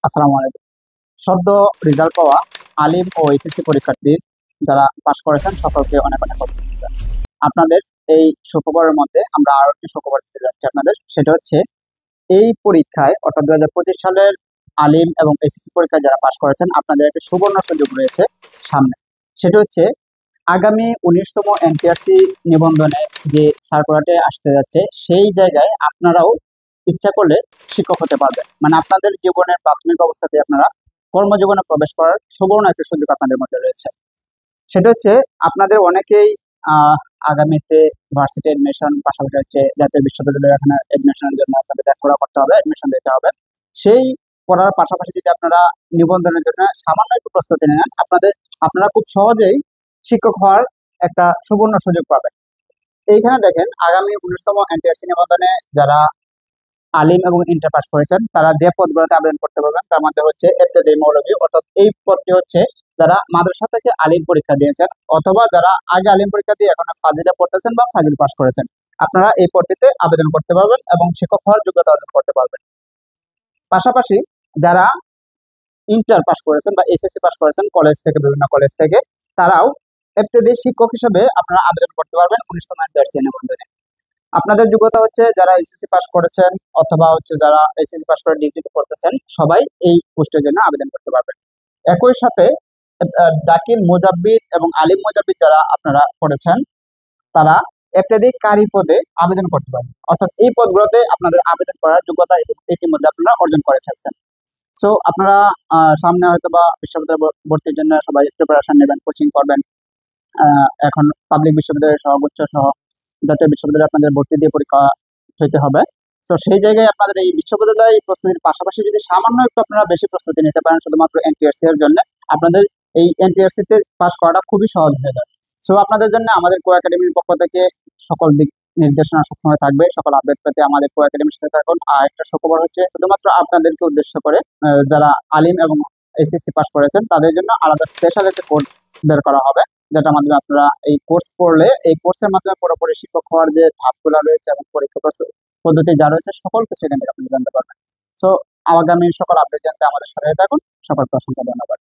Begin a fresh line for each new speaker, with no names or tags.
আসসালামু আলাইকুম। সদ্য রেজাল্ট পাওয়া আলিম ও এসএসসি পরীক্ষার্থী যারা পাশ করেছেন সকলকে অনেক অনেক অভিনন্দন। আপনাদের এই সুখবরের মধ্যে আমরা আরো একটি সুখবর দিতে যাচ্ছি আপনাদের। সেটা হচ্ছে এই পরীক্ষায় অর্থাৎ 2025 সালের আলিম এবং এসএসসি পরীক্ষায় যারা পাশ করেছেন আপনাদের একটা সুবর্ণ সুযোগ রয়েছে সামনে। সেটা হচ্ছে আগামী 19তম এনটিআরসি নিবন্ধনে যে সার্কুলারটি আসতে যাচ্ছে সেই জায়গায় আপনারাও ইচ্ছা করলে শিক্ষক হতে পারবেন। মানে আপনাদের জীবনের প্রাথমিক অবস্থাতে আপনারা কর্মজীবনে প্রবেশ করার সুবর্ণ একটা সুযোগ আপনাদের মধ্যে রয়েছে। সেটা হচ্ছে আপনাদের অনেকেই আগামীতে ভার্সিটি এডমিশন পাশাপাশি হচ্ছে জাতীয় বিশ্ববিদ্যালয়ে এখানে এডমিশনের জন্য আপনাদের লেখাপড়া করতে হবে, এডমিশন দিতে হবে। সেই পড়ার পাশাপাশি যদি আপনারা নিবন্ধনের জন্য সামান্য একটু প্রস্তুতি নেন আপনারা খুব সহজেই শিক্ষক হওয়ার একটা সুবর্ণ সুযোগ পাবেন। এইখানে দেখেন আগামী 19তম এনটিআরসি নিবন্ধনে যারা আলিম এবং ইন্টার পাস করেছেন তারা যে পদগুলোতে আবেদন করতে পারবেন তার মধ্যে হচ্ছে ইবতেদায়ী মৌলভী, অর্থাৎ এই পদটি হচ্ছে যারা মাদ্রাসা থেকে আলিম পরীক্ষা দিয়েছেন অথবা যারা আগে আলিম পরীক্ষা দিয়ে এখন ফাজিলে পড়তেছেন বা ফাজিল পাস করেছেন, আপনারা এই পদটিতে আবেদন করতে পারবেন এবং শিক্ষক হওয়ার যোগ্যতা অর্জন করতে পারবেন। পাশাপাশি যারা ইন্টার পাস করেছেন বা এসএসসি পাস করেছেন কলেজ থেকে, বিভিন্ন কলেজ থেকে, তারাও ইবতেদায়ী শিক্ষক হিসেবে আপনারা আবেদন করতে পারবেন 19তম এনটিআরসি নিবন্ধনে। আপনাদের যোগ্যতা হচ্ছে যারা এসএসসি পাস করেছেন অথবা হচ্ছে যারা এসএসসি পাস করে ডিগ্রিতে পড়তেছেন সবাই এই পোস্টের জন্য আবেদন করতে পারবেন। একই সাথে দাখিল মুজাব্বিদ এবং আলিম মুজাব্বিদ যারা আপনারা করেছেন তারা ইবতেদায়ী কারি পদে আবেদন করতে পারবেন, অর্থাৎ এই পদগুলোতে আপনাদের আবেদন করার যোগ্যতা ইতিমধ্যে আপনারা অর্জন করে ফেলছেন। সো আপনারা সামনে হয়তো বা বিশ্ববিদ্যালয় ভর্তির জন্য সবাই প্রিপারেশন নেবেন, কোচিং করবেন। এখন পাবলিক বিশ্ববিদ্যালয়ের সর্বোচ্চ সহ জাতীয় বিশ্ববিদ্যালয়ে আপনাদের ভর্তি দিয়ে পরীক্ষা হইতে হবে। তো সেই জায়গায় আপনাদের এই বিশ্ববিদ্যালয় প্রস্তুতির পাশাপাশি যদি সামান্য একটু আপনারা বেশি প্রস্তুতি নিতে পারেন শুধুমাত্র এনটিআরসি এর জন্য, আপনাদের এই এনটিআরসি তে পাস করাটা খুবই সহজ হয়ে যাবে। সো আপনাদের জন্য আমাদের কো একাডেমির পক্ষ থেকে সকল দিক নির্দেশনা সবসময় থাকবে। সকল আপডেট পেতে আমাদের কো একাডেমির সাথে থাকুন। আর একটা সুখবর হচ্ছে শুধুমাত্র আপনাদেরকে উদ্দেশ্য করে যারা আলিম এবং এসএসসি পাস করেছেন তাদের জন্য আলাদা স্পেশাল একটা কোর্স বের করা হবে, যেটার মাধ্যমে আপনারা এই কোর্স পড়লে এই কোর্সের মাধ্যমে পুরোপুরি শিক্ষক হওয়ার যে ধাপগুলো রয়েছে এবং পরীক্ষা পদ্ধতি যা রয়েছে সকল কিছু এখান থেকে আপনি জানতে পারবেন। সো আগামী সকল আপডেট জানতে আমাদের সাথে থাকুন। সকলকে অসংখ্য ধন্যবাদ।